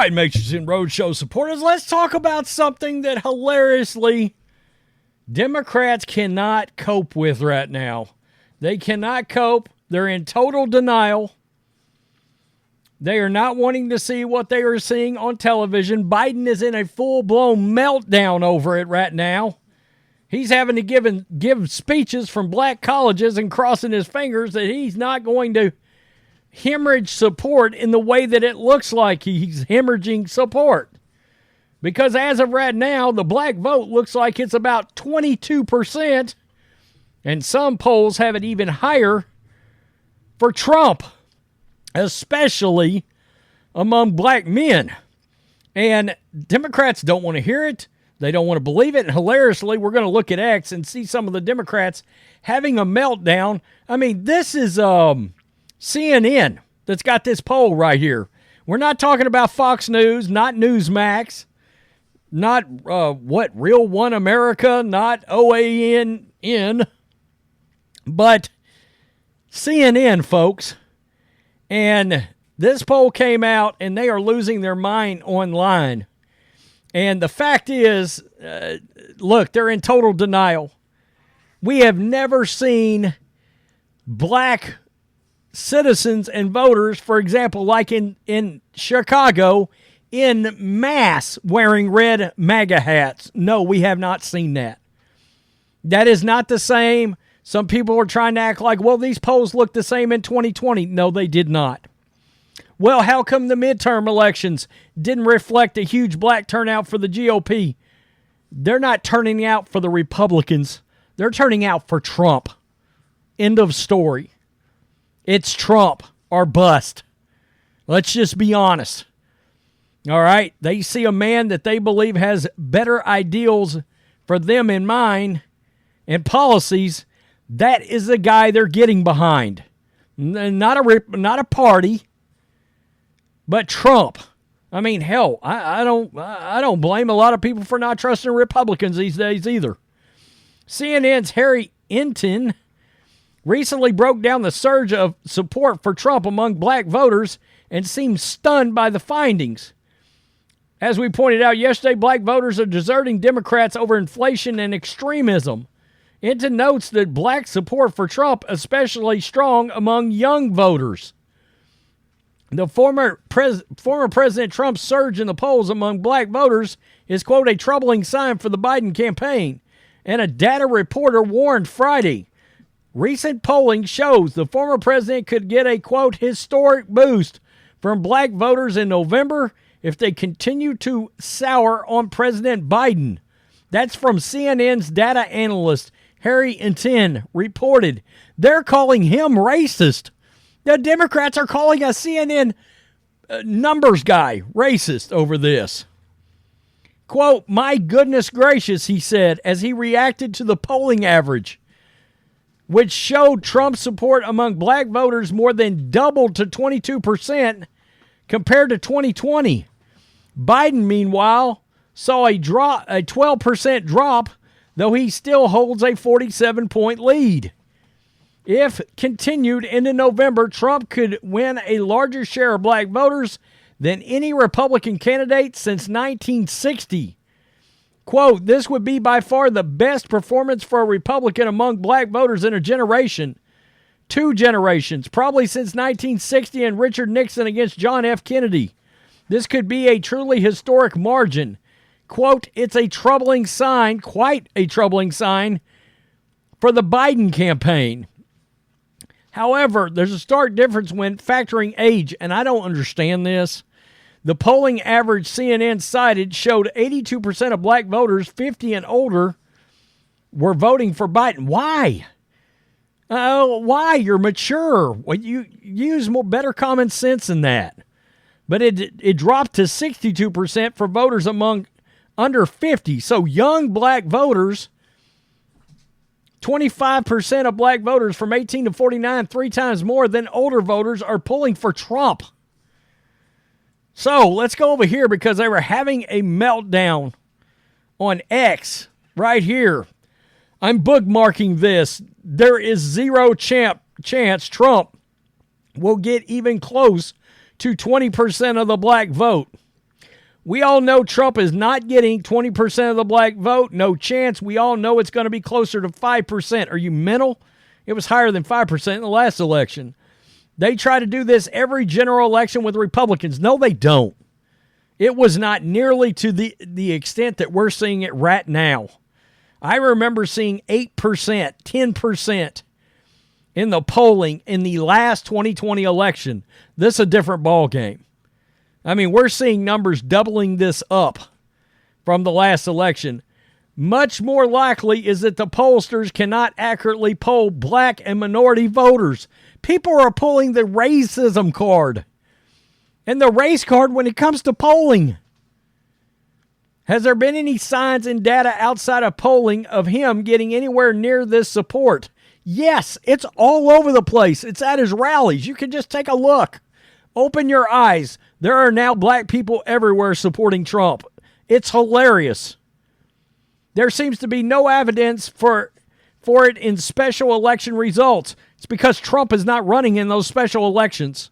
right, Matrixx and Rhodes show supporters, let's talk about something that hilariously Democrats cannot cope with right now. They cannot cope. They're in total denial. They are not wanting to see what they are seeing on television. Biden is in a full-blown meltdown over it right now. He's having to give speeches from black colleges and crossing his fingers that he's not going to hemorrhage support in the way that it looks like he's hemorrhaging support. Because as of right now, the black vote looks like it's about 22%, and some polls have it even higher for Trump, especially among black men. And Democrats don't want to hear it. They don't want to believe it. And hilariously, we're going to look at X and see some of the Democrats having a meltdown. I mean, this is CNN that's got this poll right here. We're not talking about Fox News, not Newsmax, not Real One America, not OANN, but CNN, folks. And this poll came out, and they are losing their mind online. And the fact is, look, they're in total denial. We have never seen black citizens and voters, for example, like in Chicago, in mass wearing red MAGA hats. No, we have not seen that. That is not the same. Some people are trying to act like, well, these polls look the same in 2020. No, they did not. Well, how come the midterm elections didn't reflect a huge black turnout for the GOP? They're not turning out for the Republicans. They're turning out for Trump. End of story. It's Trump or bust. Let's just be honest. All right? They see a man that they believe has better ideals for them in mind and policies. That is the guy they're getting behind. Not a party, but Trump. I mean, hell, I don't blame a lot of people for not trusting Republicans these days either. CNN's Harry Enton recently broke down the surge of support for Trump among black voters and seemed stunned by the findings. As we pointed out yesterday, black voters are deserting Democrats over inflation and extremism. Enton notes that black support for Trump is especially strong among young voters. The former President Trump's surge in the polls among black voters is, quote, a troubling sign for the Biden campaign. And a data reporter warned Friday, recent polling shows the former president could get a, quote, historic boost from black voters in November if they continue to sour on President Biden. That's from CNN's data analyst, Harry Enton, reported. They're calling him racist. The Democrats are calling a CNN numbers guy racist over this. Quote, my goodness gracious, he said, as he reacted to the polling average, which showed Trump's support among black voters more than doubled to 22% compared to 2020. Biden, meanwhile, saw a 12% drop, though he still holds a 47-point lead. If continued into November, Trump could win a larger share of black voters than any Republican candidate since 1960. Quote, this would be by far the best performance for a Republican among black voters in a generation. 2 generations, probably since 1960 and Richard Nixon against John F. Kennedy. This could be a truly historic margin. Quote, it's a troubling sign, quite a troubling sign, for the Biden campaign. However, there's a stark difference when factoring age, and I don't understand this. The polling average CNN cited showed 82% of black voters 50 and older were voting for Biden. Why? Why? You're mature. Well, you use better common sense than that. But it dropped to 62% for voters among under 50. So young black voters, 25% of black voters from 18 to 49, 3 times more than older voters, are pulling for Trump. So let's go over here because they were having a meltdown on X right here. I'm bookmarking this. There is zero chance Trump will get even close to 20% of the black vote. We all know Trump is not getting 20% of the black vote. No chance. We all know it's going to be closer to 5%. Are you mental? It was higher than 5% in the last election. They try to do this every general election with Republicans. No, they don't. It was not nearly to the extent that we're seeing it right now. I remember seeing 8%, 10% in the polling in the last 2020 election. This is a different ball game. I mean, we're seeing numbers doubling this up from the last election. Much more likely is that the pollsters cannot accurately poll black and minority voters. People are pulling the racism card and the race card when it comes to polling. Has there been any signs and data outside of polling of him getting anywhere near this support? Yes, it's all over the place. It's at his rallies. You can just take a look. Open your eyes. There are now black people everywhere supporting Trump. It's hilarious. There seems to be no evidence for it in special election results. It's because Trump is not running in those special elections.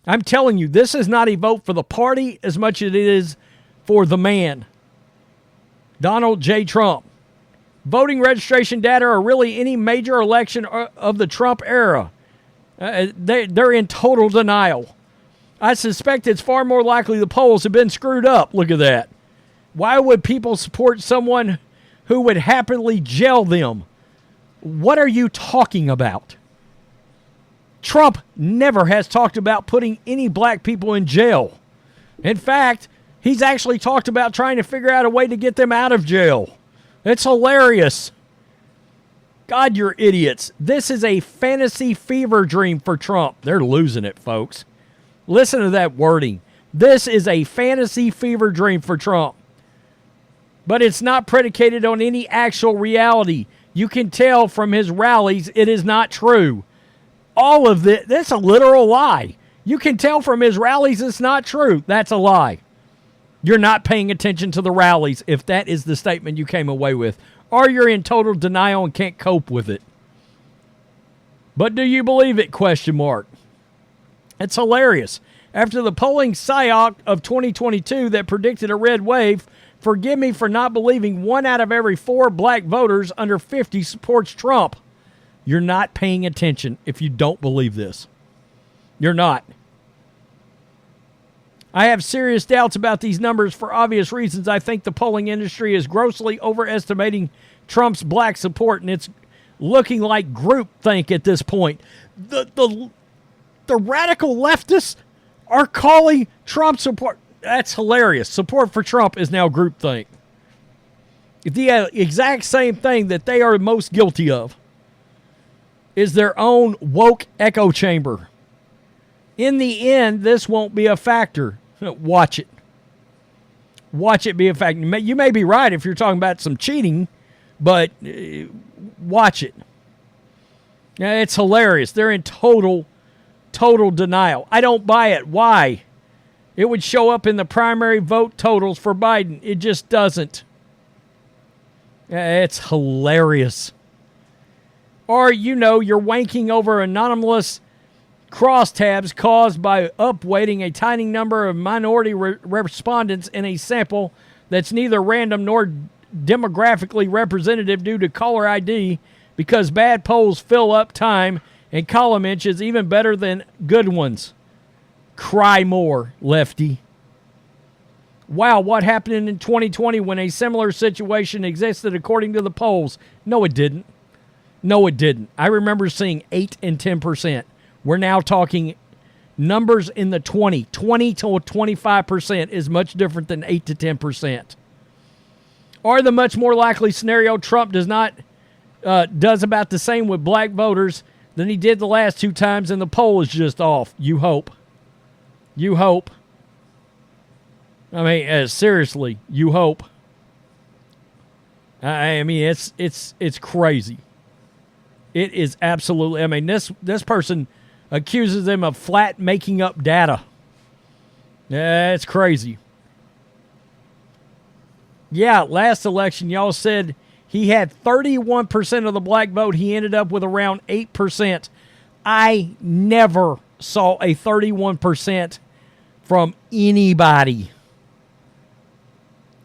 I'm telling you, this is not a vote for the party as much as it is for the man, Donald J. Trump. Voting registration data are really any major election of the Trump era. They're in total denial. I suspect it's far more likely the polls have been screwed up. Look at that. Why would people support someone who would happily jail them? What are you talking about? Trump never has talked about putting any black people in jail. In fact, he's actually talked about trying to figure out a way to get them out of jail. It's hilarious. God, you're idiots. This is a fantasy fever dream for Trump. They're losing it, folks. Listen to that wording. This is a fantasy fever dream for Trump. But it's not predicated on any actual reality. You can tell from his rallies it is not true. All of this, that's a literal lie. You can tell from his rallies it's not true. That's a lie. You're not paying attention to the rallies if that is the statement you came away with. Or you're in total denial and can't cope with it. But do you believe it? Question mark. It's hilarious. After the polling psyop of 2022 that predicted a red wave, forgive me for not believing 1 out of every 4 black voters under 50 supports Trump. You're not paying attention if you don't believe this. You're not. I have serious doubts about these numbers for obvious reasons. I think the polling industry is grossly overestimating Trump's black support, and it's looking like groupthink at this point. The radical leftists are calling Trump support. That's hilarious. Support for Trump is now groupthink. The exact same thing that they are most guilty of is their own woke echo chamber. In the end, this won't be a factor. Watch it. Watch it be a factor. You may be right if you're talking about some cheating, but watch it. It's hilarious. They're in total denial. I don't buy it. Why? It would show up in the primary vote totals for Biden. It just doesn't. It's hilarious. Or, you're wanking over anomalous crosstabs caused by upweighting a tiny number of minority respondents in a sample that's neither random nor demographically representative due to caller ID, because bad polls fill up time and column inches even better than good ones. Cry more, lefty. Wow, what happened in 2020 when a similar situation existed according to the polls? No, it didn't. No, it didn't. I remember seeing 8 and 10%. We're now talking numbers in the 20 to 25% is much different than 8 to 10%. Or the much more likely scenario, Trump does about the same with black voters than he did the last 2 times, and the poll is just off. You hope. You hope. I mean, seriously, you hope. I mean, it's crazy. It is absolutely. I mean, this person accuses them of flat making up data. Yeah, it's crazy. Yeah, last election, y'all said he had 31% of the black vote. He ended up with around 8%. I never saw a 31% from anybody.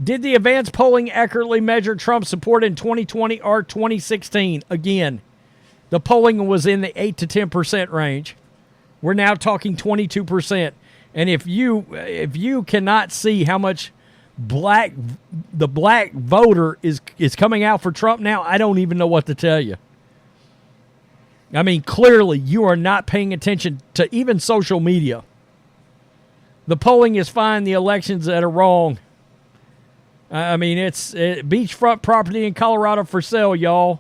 Did the advanced polling accurately measure Trump's support in 2020 or 2016? Again, the polling was in the 8 to 10% range. We're now talking 22%. And if you cannot see how much the black voter is coming out for Trump now, I don't even know what to tell you. I mean, clearly you are not paying attention to even social media. The polling is fine. The elections that are wrong. I mean, it's beachfront property in Colorado for sale, y'all.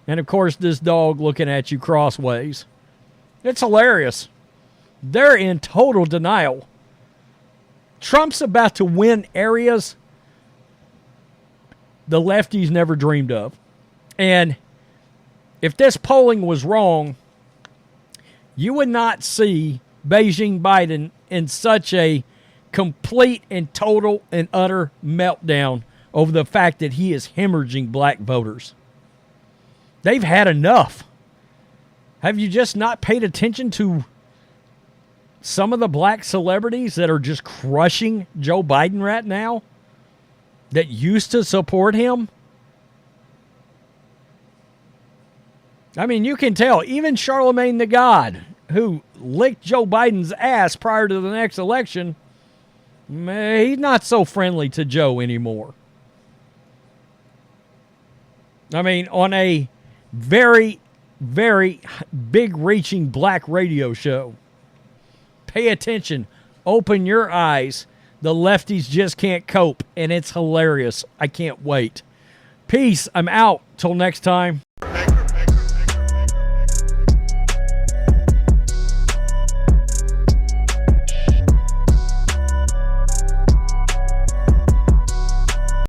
And, of course, this dog looking at you crossways. It's hilarious. They're in total denial. Trump's about to win areas the lefties never dreamed of. And if this polling was wrong, you would not see Beijing Biden in such a complete and total and utter meltdown over the fact that he is hemorrhaging black voters. They've had enough. Have you just not paid attention to some of the black celebrities that are just crushing Joe Biden right now that used to support him? I mean, you can tell. Even Charlemagne the God, who licked Joe Biden's ass prior to the next election, he's not so friendly to Joe anymore. I mean, on a very, very big-reaching black radio show. Pay attention. Open your eyes. The lefties just can't cope, and it's hilarious. I can't wait. Peace. I'm out. Till next time.